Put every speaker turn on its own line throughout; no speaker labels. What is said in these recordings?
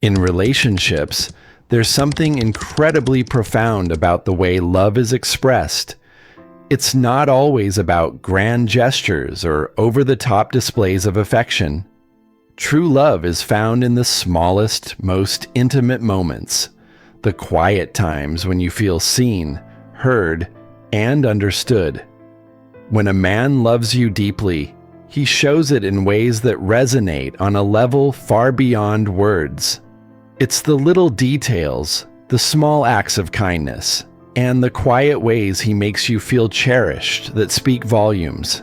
In relationships, there's something incredibly profound about the way love is expressed. It's not always about grand gestures or over-the-top displays of affection. True love is found in the smallest, most intimate moments, the quiet times when you feel seen, heard, and understood. When a man loves you deeply, he shows it in ways that resonate on a level far beyond words. It's the little details, the small acts of kindness, and the quiet ways he makes you feel cherished that speak volumes.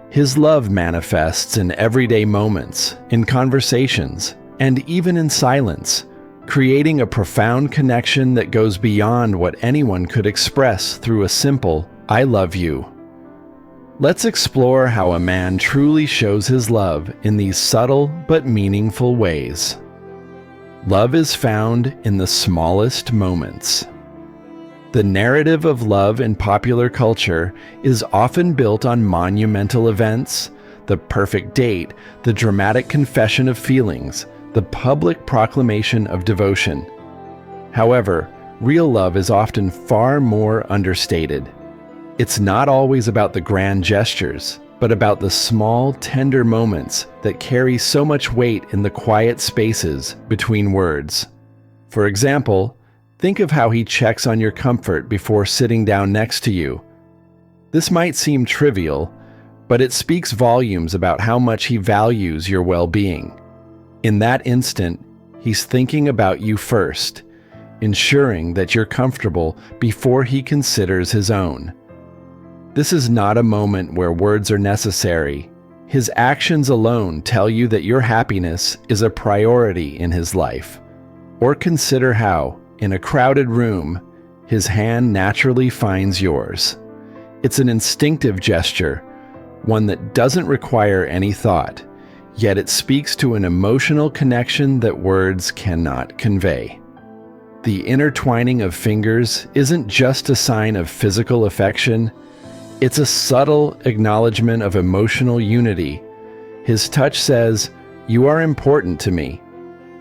His love manifests in everyday moments, in conversations, and even in silence, creating a profound connection that goes beyond what anyone could express through a simple, "I love you." Let's explore how a man truly shows his love in these subtle but meaningful ways. Love is found in the smallest moments. The narrative of love in popular culture is often built on monumental events, the perfect date, the dramatic confession of feelings, the public proclamation of devotion. However, real love is often far more understated. It's not always about the grand gestures, but about the small, tender moments that carry so much weight in the quiet spaces between words. For example, think of how he checks on your comfort before sitting down next to you. This might seem trivial, but it speaks volumes about how much he values your well-being. In that instant, he's thinking about you first, ensuring that you're comfortable before he considers his own. This is not a moment where words are necessary. His actions alone tell you that your happiness is a priority in his life. Or consider how, in a crowded room, his hand naturally finds yours. It's an instinctive gesture, one that doesn't require any thought, yet it speaks to an emotional connection that words cannot convey. The intertwining of fingers isn't just a sign of physical affection. It's a subtle acknowledgement of emotional unity. His touch says, "You are important to me,"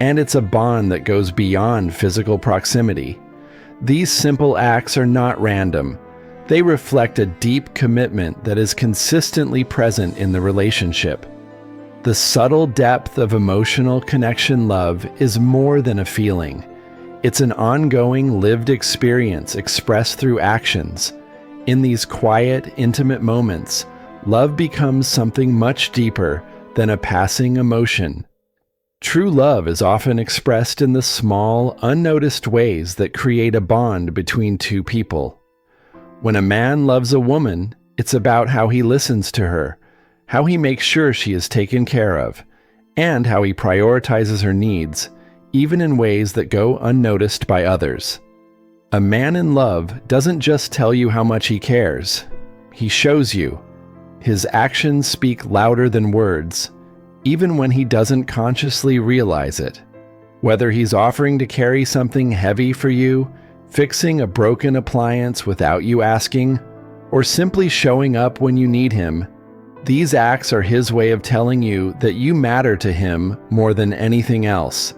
and it's a bond that goes beyond physical proximity. These simple acts are not random. They reflect a deep commitment that is consistently present in the relationship. The subtle depth of emotional connection love is more than a feeling. It's an ongoing lived experience expressed through actions. In these quiet, intimate moments, love becomes something much deeper than a passing emotion. True love is often expressed in the small, unnoticed ways that create a bond between two people. When a man loves a woman, it's about how he listens to her, how he makes sure she is taken care of, and how he prioritizes her needs, even in ways that go unnoticed by others. A man in love doesn't just tell you how much he cares. He shows you. His actions speak louder than words, even when he doesn't consciously realize it. Whether he's offering to carry something heavy for you, fixing a broken appliance without you asking, or simply showing up when you need him, these acts are his way of telling you that you matter to him more than anything else.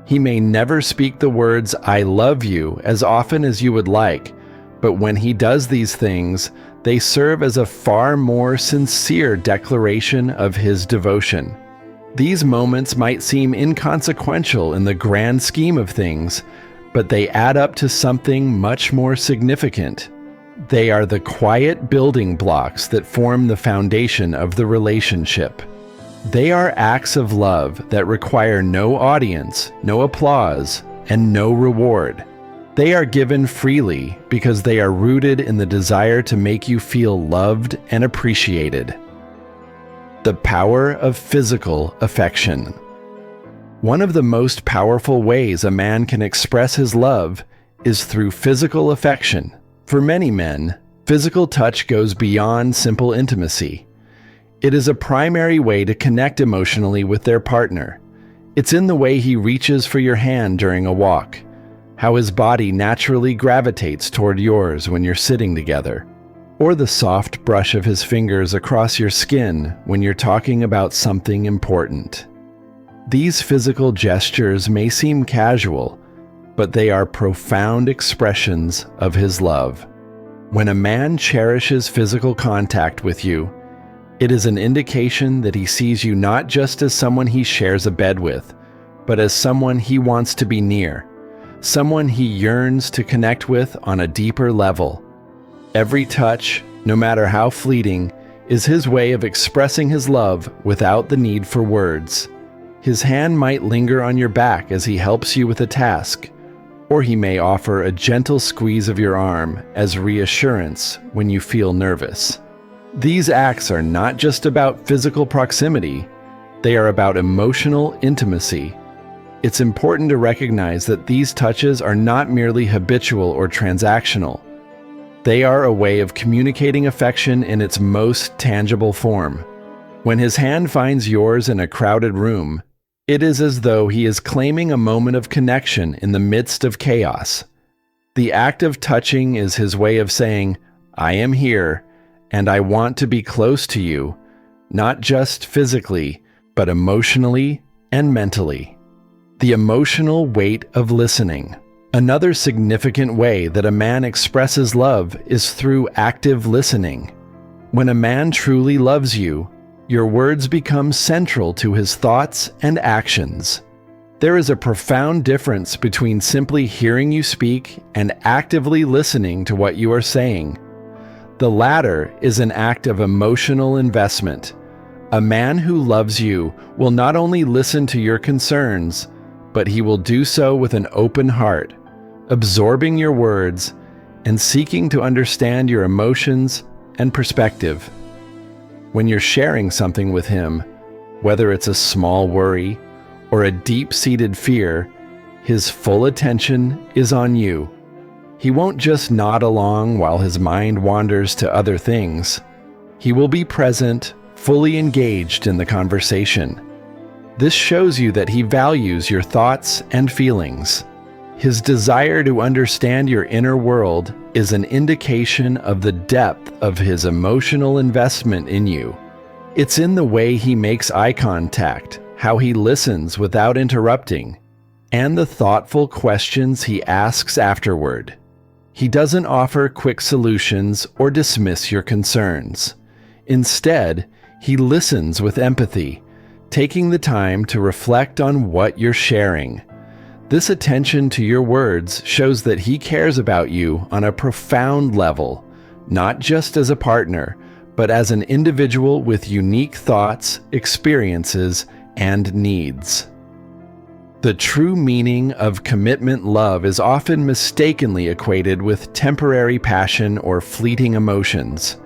He may never speak the words, "I love you," as often as you would like, but when he does these things, they serve as a far more sincere declaration of his devotion. These moments might seem inconsequential in the grand scheme of things, but they add up to something much more significant. They are the quiet building blocks that form the foundation of the relationship. They are acts of love that require no audience, no applause, and no reward. They are given freely because they are rooted in the desire to make you feel loved and appreciated. The power of physical affection. One of the most powerful ways a man can express his love is through physical affection. For many men, physical touch goes beyond simple intimacy. It is a primary way to connect emotionally with their partner. It's in the way he reaches for your hand during a walk, how his body naturally gravitates toward yours when you're sitting together, or the soft brush of his fingers across your skin when you're talking about something important. These physical gestures may seem casual, but they are profound expressions of his love. When a man cherishes physical contact with you, it is an indication that he sees you not just as someone he shares a bed with, but as someone he wants to be near, someone he yearns to connect with on a deeper level. Every touch, no matter how fleeting, is his way of expressing his love without the need for words. His hand might linger on your back as he helps you with a task, or he may offer a gentle squeeze of your arm as reassurance when you feel nervous. These acts are not just about physical proximity, they are about emotional intimacy. It's important to recognize that these touches are not merely habitual or transactional. They are a way of communicating affection in its most tangible form. When his hand finds yours in a crowded room, it is as though he is claiming a moment of connection in the midst of chaos. The act of touching is his way of saying, "I am here, and I want to be close to you," not just physically, but emotionally and mentally. The emotional weight of listening. Another significant way that a man expresses love is through active listening. When a man truly loves you, your words become central to his thoughts and actions. There is a profound difference between simply hearing you speak and actively listening to what you are saying. The latter is an act of emotional investment. A man who loves you will not only listen to your concerns, but he will do so with an open heart, absorbing your words and seeking to understand your emotions and perspective. When you're sharing something with him, whether it's a small worry or a deep-seated fear, his full attention is on you. He won't just nod along while his mind wanders to other things. He will be present, fully engaged in the conversation. This shows you that he values your thoughts and feelings. His desire to understand your inner world is an indication of the depth of his emotional investment in you. It's in the way he makes eye contact, how he listens without interrupting, and the thoughtful questions he asks afterward. He doesn't offer quick solutions or dismiss your concerns. Instead, he listens with empathy, taking the time to reflect on what you're sharing. This attention to your words shows that he cares about you on a profound level, not just as a partner, but as an individual with unique thoughts, experiences, and needs. The true meaning of commitment love is often mistakenly equated with temporary passion or fleeting emotions.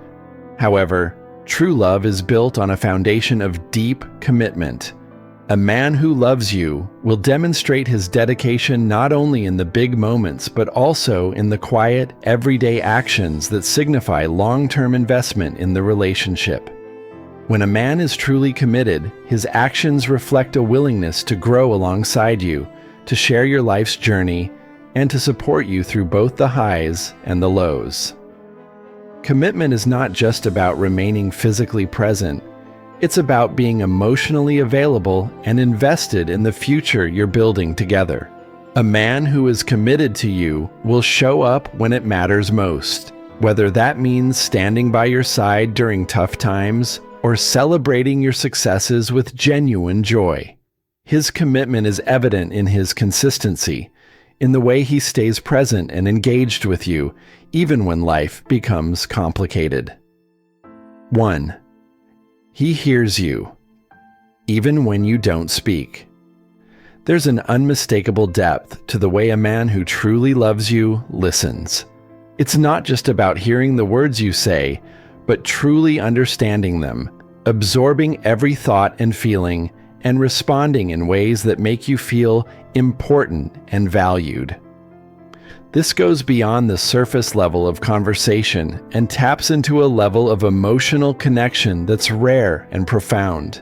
However, true love is built on a foundation of deep commitment. A man who loves you will demonstrate his dedication not only in the big moments, but also in the quiet, everyday actions that signify long-term investment in the relationship. When a man is truly committed, his actions reflect a willingness to grow alongside you, to share your life's journey, and to support you through both the highs and the lows. Commitment is not just about remaining physically present. It's about being emotionally available and invested in the future you're building together. A man who is committed to you will show up when it matters most, whether that means standing by your side during tough times or celebrating your successes with genuine joy. His commitment is evident in his consistency, in the way he stays present and engaged with you, even when life becomes complicated. 1. He hears you, even when you don't speak. There's an unmistakable depth to the way a man who truly loves you listens. It's not just about hearing the words you say, but truly understanding them, absorbing every thought and feeling, and responding in ways that make you feel important and valued. This goes beyond the surface level of conversation and taps into a level of emotional connection that's rare and profound.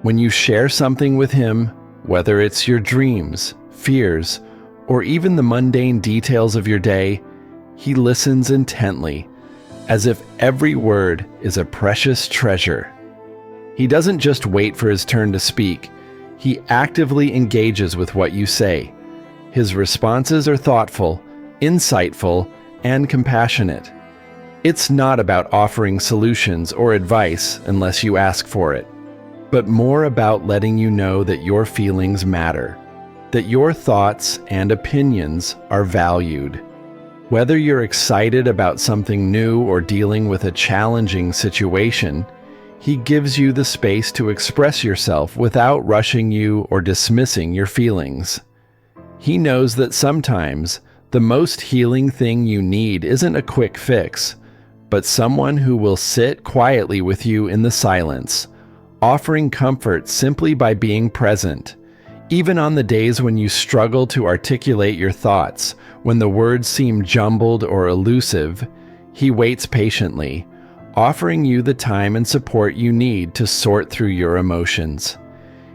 When you share something with him, whether it's your dreams, fears, or even the mundane details of your day, he listens intently, as if every word is a precious treasure. He doesn't just wait for his turn to speak. He actively engages with what you say. His responses are thoughtful, insightful, and compassionate. It's not about offering solutions or advice unless you ask for it, but more about letting you know that your feelings matter, that your thoughts and opinions are valued. Whether you're excited about something new or dealing with a challenging situation, he gives you the space to express yourself without rushing you or dismissing your feelings. He knows that sometimes the most healing thing you need isn't a quick fix, but someone who will sit quietly with you in the silence, offering comfort simply by being present. Even on the days when you struggle to articulate your thoughts, when the words seem jumbled or elusive, he waits patiently, offering you the time and support you need to sort through your emotions.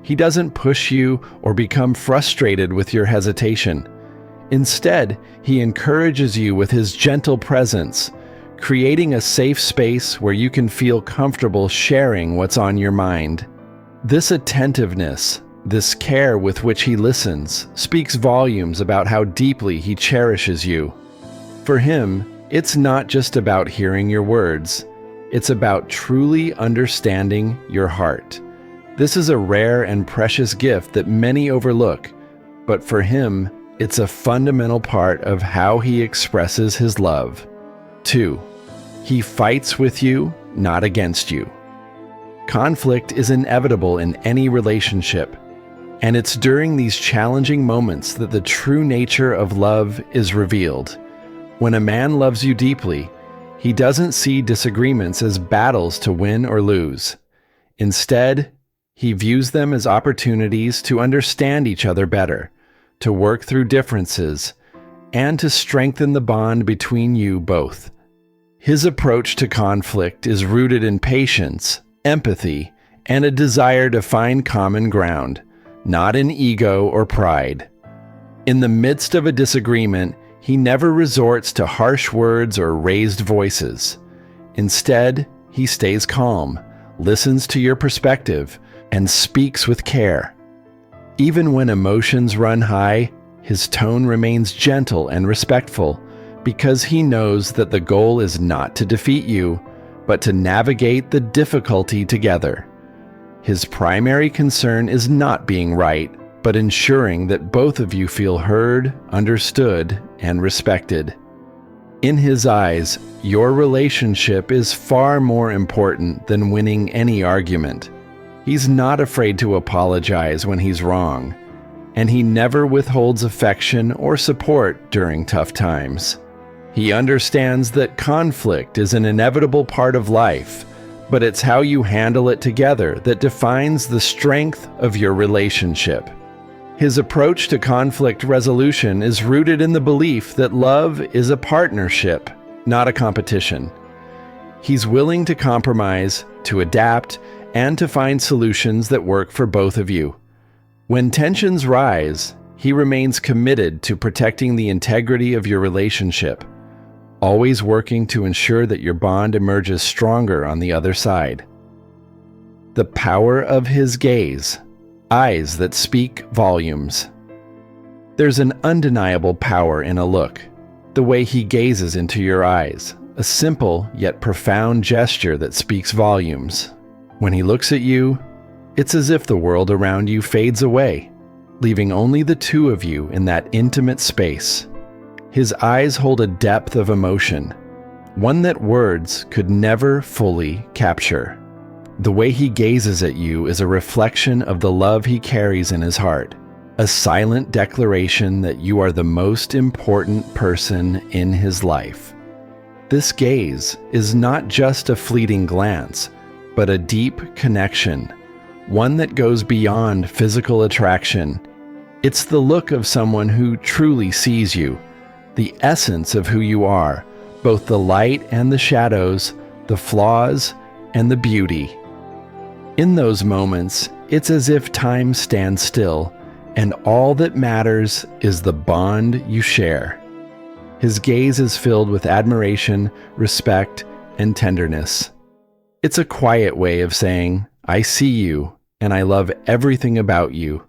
He doesn't push you or become frustrated with your hesitation. Instead, he encourages you with his gentle presence, creating a safe space where you can feel comfortable sharing what's on your mind. This attentiveness, this care with which he listens, speaks volumes about how deeply he cherishes you. For him, it's not just about hearing your words. It's about truly understanding your heart. This is a rare and precious gift that many overlook, but for him, it's a fundamental part of how he expresses his love. 2. He fights with you, not against you. Conflict is inevitable in any relationship, and it's during these challenging moments that the true nature of love is revealed. When a man loves you deeply, he doesn't see disagreements as battles to win or lose. Instead, he views them as opportunities to understand each other better, to work through differences, and to strengthen the bond between you both. His approach to conflict is rooted in patience, empathy, and a desire to find common ground, not in ego or pride. In the midst of a disagreement, he never resorts to harsh words or raised voices. Instead, he stays calm, listens to your perspective, and speaks with care. Even when emotions run high, his tone remains gentle and respectful, because he knows that the goal is not to defeat you, but to navigate the difficulty together. His primary concern is not being right, but ensuring that both of you feel heard, understood, and respected. In his eyes, your relationship is far more important than winning any argument. He's not afraid to apologize when he's wrong, and he never withholds affection or support during tough times. He understands that conflict is an inevitable part of life, but it's how you handle it together that defines the strength of your relationship. His approach to conflict resolution is rooted in the belief that love is a partnership, not a competition. He's willing to compromise, to adapt, and to find solutions that work for both of you. When tensions rise, he remains committed to protecting the integrity of your relationship, always working to ensure that your bond emerges stronger on the other side. The power of his gaze. Eyes that speak volumes. There's an undeniable power in a look, the way he gazes into your eyes, a simple yet profound gesture that speaks volumes. When he looks at you, it's as if the world around you fades away, leaving only the two of you in that intimate space. His eyes hold a depth of emotion, one that words could never fully capture. The way he gazes at you is a reflection of the love he carries in his heart, a silent declaration that you are the most important person in his life. This gaze is not just a fleeting glance, but a deep connection, one that goes beyond physical attraction. It's the look of someone who truly sees you, the essence of who you are, both the light and the shadows, the flaws and the beauty. In those moments, it's as if time stands still, and all that matters is the bond you share. His gaze is filled with admiration, respect, and tenderness. It's a quiet way of saying, "I see you, and I love everything about you,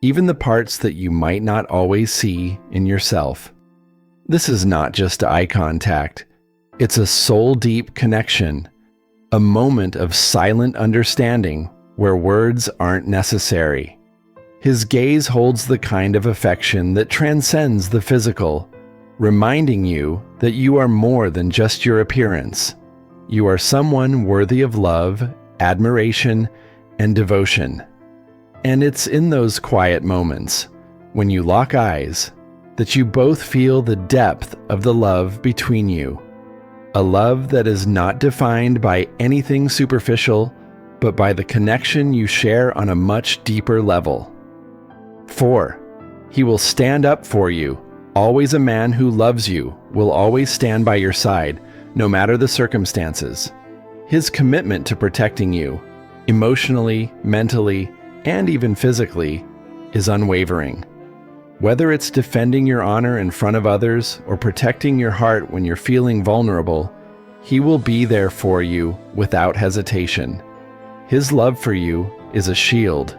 even the parts that you might not always see in yourself. This is not just eye contact. It's a soul-deep connection, a moment of silent understanding where words aren't necessary. His gaze holds the kind of affection that transcends the physical, reminding you that you are more than just your appearance. You are someone worthy of love, admiration, and devotion. And it's in those quiet moments, when you lock eyes, that you both feel the depth of the love between you. A love that is not defined by anything superficial, but by the connection you share on a much deeper level. 4. He will stand up for you. Always a man who loves you will always stand by your side, no matter the circumstances. His commitment to protecting you, emotionally, mentally, and even physically, is unwavering. Whether it's defending your honor in front of others or protecting your heart when you're feeling vulnerable, he will be there for you without hesitation. His love for you is a shield,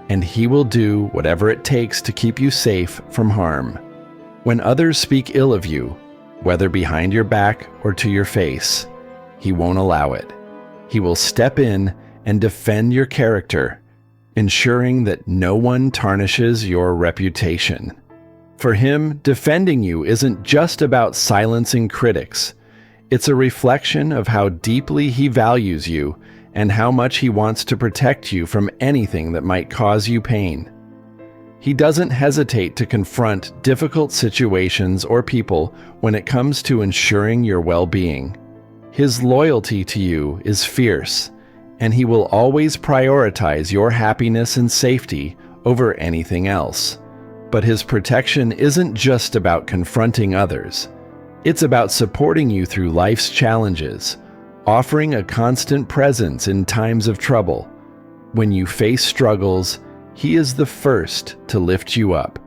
and he will do whatever it takes to keep you safe from harm. When others speak ill of you, whether behind your back or to your face, he won't allow it. He will step in and defend your character, ensuring that no one tarnishes your reputation. For him, defending you isn't just about silencing critics. It's a reflection of how deeply he values you and how much he wants to protect you from anything that might cause you pain. He doesn't hesitate to confront difficult situations or people when it comes to ensuring your well-being. His loyalty to you is fierce, and he will always prioritize your happiness and safety over anything else. But his protection isn't just about confronting others. It's about supporting you through life's challenges, offering a constant presence in times of trouble. When you face struggles, he is the first to lift you up,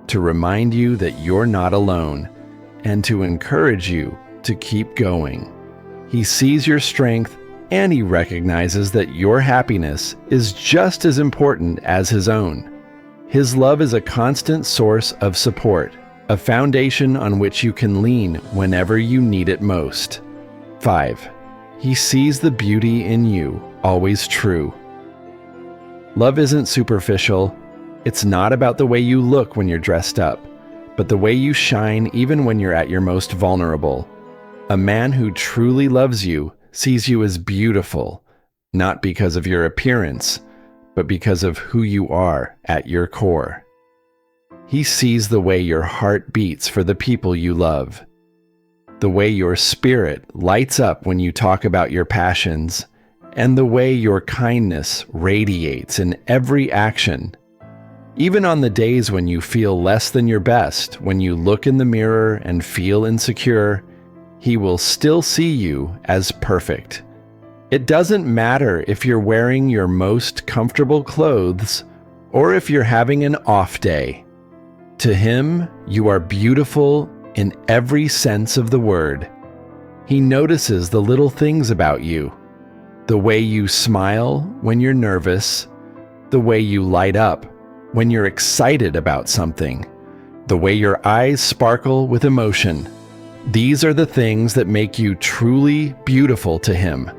to remind you that you're not alone, and to encourage you to keep going. He sees your strength, and he recognizes that your happiness is just as important as his own. His love is a constant source of support, a foundation on which you can lean whenever you need it most. 5. He sees the beauty in you, always true. Love isn't superficial. It's not about the way you look when you're dressed up, but the way you shine even when you're at your most vulnerable. A man who truly loves you sees you as beautiful, not because of your appearance, but because of who you are at your core. He sees the way your heart beats for the people you love, the way your spirit lights up when you talk about your passions, and the way your kindness radiates in every action. Even on the days when you feel less than your best, when you look in the mirror and feel insecure, he will still see you as perfect. It doesn't matter if you're wearing your most comfortable clothes or if you're having an off day. To him, you are beautiful in every sense of the word. He notices the little things about you, the way you smile when you're nervous, the way you light up when you're excited about something, the way your eyes sparkle with emotion. These are the things that make you truly beautiful to him.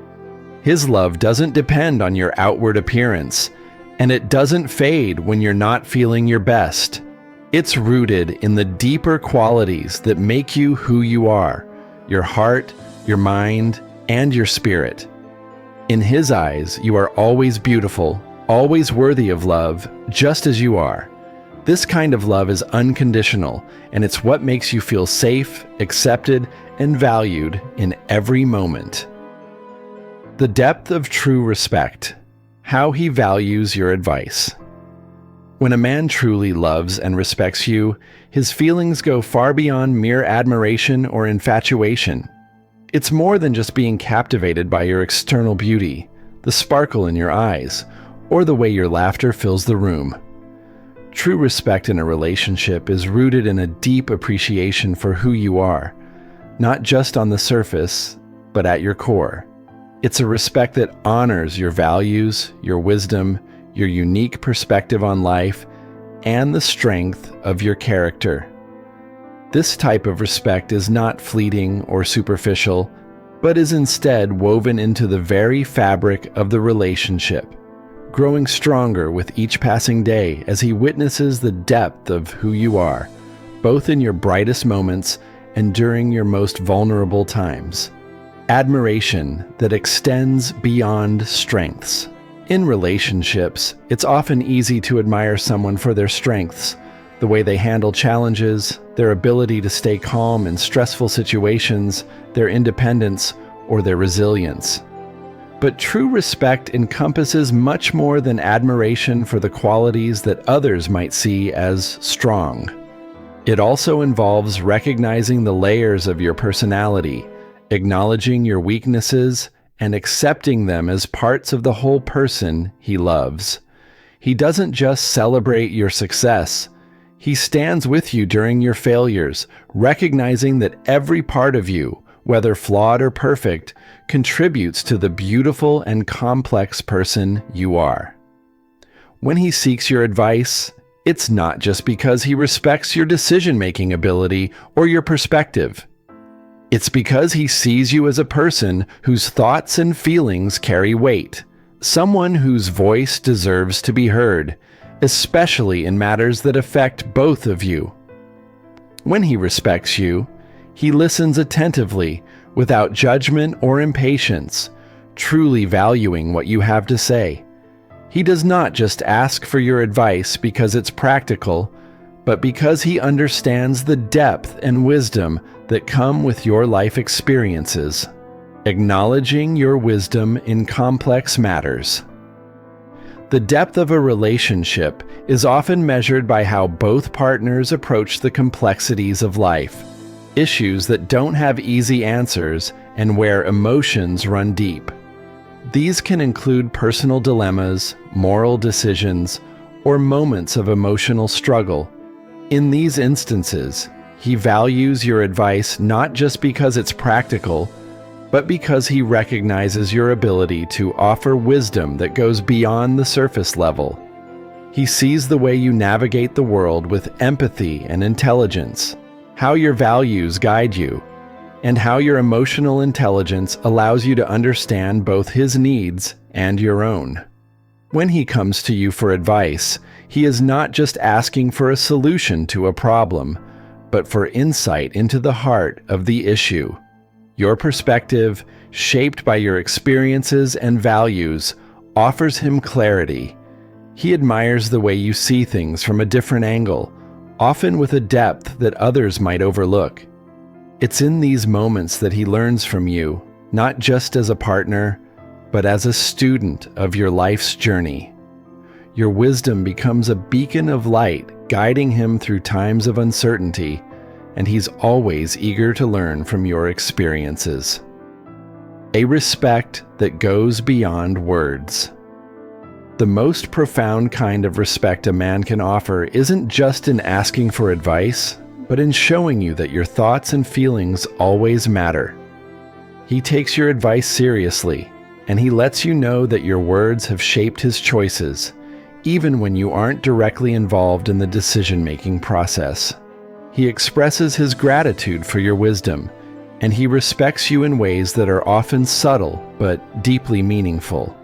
His love doesn't depend on your outward appearance, and it doesn't fade when you're not feeling your best. It's rooted in the deeper qualities that make you who you are, your heart, your mind, and your spirit. In his eyes, you are always beautiful, always worthy of love, just as you are. This kind of love is unconditional, and it's what makes you feel safe, accepted, and valued in every moment. The depth of true respect. How he values your advice. When a man truly loves and respects you, his feelings go far beyond mere admiration or infatuation. It's more than just being captivated by your external beauty, the sparkle in your eyes, or the way your laughter fills the room. True respect in a relationship is rooted in a deep appreciation for who you are, not just on the surface, but at your core. It's a respect that honors your values, your wisdom, your unique perspective on life, and the strength of your character. This type of respect is not fleeting or superficial, but is instead woven into the very fabric of the relationship, growing stronger with each passing day as he witnesses the depth of who you are, both in your brightest moments and during your most vulnerable times. Admiration that extends beyond strengths. In relationships, it's often easy to admire someone for their strengths, the way they handle challenges, their ability to stay calm in stressful situations, their independence, or their resilience. But true respect encompasses much more than admiration for the qualities that others might see as strong. It also involves recognizing the layers of your personality, acknowledging your weaknesses, and accepting them as parts of the whole person he loves. He doesn't just celebrate your success. He stands with you during your failures, recognizing that every part of you, whether flawed or perfect, contributes to the beautiful and complex person you are. When he seeks your advice, it's not just because he respects your decision-making ability or your perspective. It's because he sees you as a person whose thoughts and feelings carry weight, someone whose voice deserves to be heard, especially in matters that affect both of you. When he respects you, he listens attentively, without judgment or impatience, truly valuing what you have to say. He does not just ask for your advice because it's practical, but because he understands the depth and wisdom that come with your life experiences, acknowledging your wisdom in complex matters. The depth of a relationship is often measured by how both partners approach the complexities of life, issues that don't have easy answers and where emotions run deep. These can include personal dilemmas, moral decisions, or moments of emotional struggle. In these instances, he values your advice not just because it's practical, but because he recognizes your ability to offer wisdom that goes beyond the surface level. He sees the way you navigate the world with empathy and intelligence, how your values guide you, and how your emotional intelligence allows you to understand both his needs and your own. When he comes to you for advice, he is not just asking for a solution to a problem, but for insight into the heart of the issue. Your perspective, shaped by your experiences and values, offers him clarity. He admires the way you see things from a different angle, often with a depth that others might overlook. It's in these moments that he learns from you, not just as a partner, but as a student of your life's journey. Your wisdom becomes a beacon of light, guiding him through times of uncertainty, and he's always eager to learn from your experiences. A respect that goes beyond words. The most profound kind of respect a man can offer isn't just in asking for advice, but in showing you that your thoughts and feelings always matter. He takes your advice seriously, and he lets you know that your words have shaped his choices, even when you aren't directly involved in the decision-making process. He expresses his gratitude for your wisdom, and he respects you in ways that are often subtle but deeply meaningful.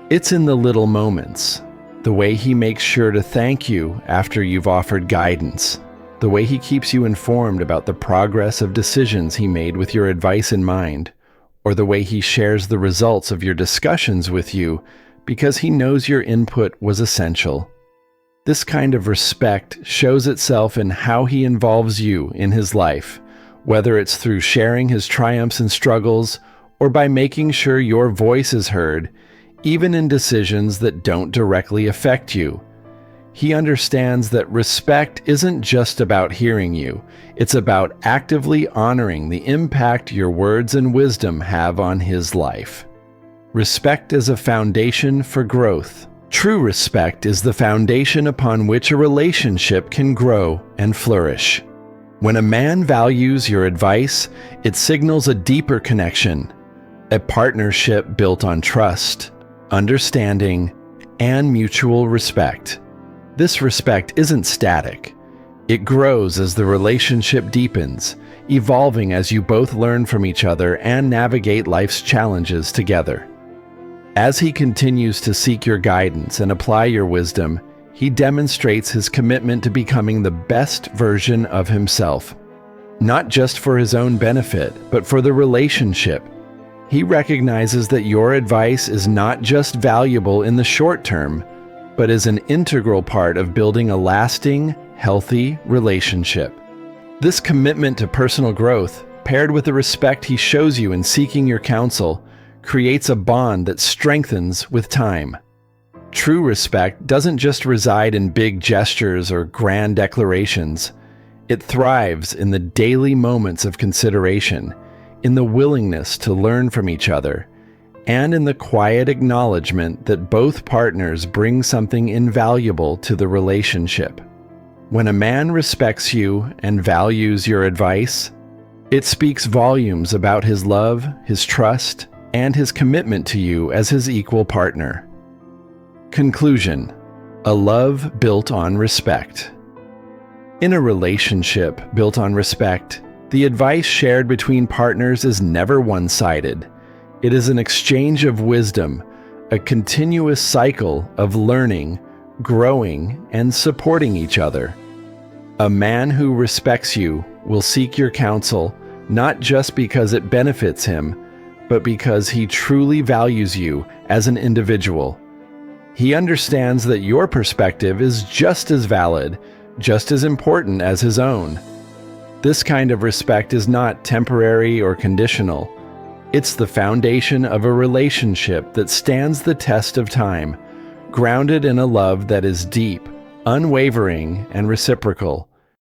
It's in the little moments, the way he makes sure to thank you after you've offered guidance, the way he keeps you informed about the progress of decisions he made with your advice in mind, or the way he shares the results of your discussions with you because he knows your input was essential. This kind of respect shows itself in how he involves you in his life, whether it's through sharing his triumphs and struggles or by making sure your voice is heard, even in decisions that don't directly affect you. He understands that respect isn't just about hearing you, it's about actively honoring the impact your words and wisdom have on his life. Respect is a foundation for growth. True respect is the foundation upon which a relationship can grow and flourish. When a man values your advice, it signals a deeper connection, a partnership built on trust, understanding, and mutual respect. This respect isn't static. It grows as the relationship deepens, evolving as you both learn from each other and navigate life's challenges together. As he continues to seek your guidance and apply your wisdom, he demonstrates his commitment to becoming the best version of himself. Not just for his own benefit, but for the relationship. He recognizes that your advice is not just valuable in the short term, but is an integral part of building a lasting, healthy relationship. This commitment to personal growth, paired with the respect he shows you in seeking your counsel, creates a bond that strengthens with time. True respect doesn't just reside in big gestures or grand declarations. It thrives in the daily moments of consideration, in the willingness to learn from each other, and in the quiet acknowledgement that both partners bring something invaluable to the relationship. When a man respects you and values your advice, it speaks volumes about his love, his trust, and his commitment to you as his equal partner. Conclusion: a love built on respect. In a relationship built on respect, the advice shared between partners is never one-sided. It is an exchange of wisdom, a continuous cycle of learning, growing, and supporting each other. A man who respects you will seek your counsel not just because it benefits him, but because he truly values you as an individual. He understands that your perspective is just as valid, just as important as his own. This kind of respect is not temporary or conditional. It's the foundation of a relationship that stands the test of time, grounded in a love that is deep, unwavering, and reciprocal.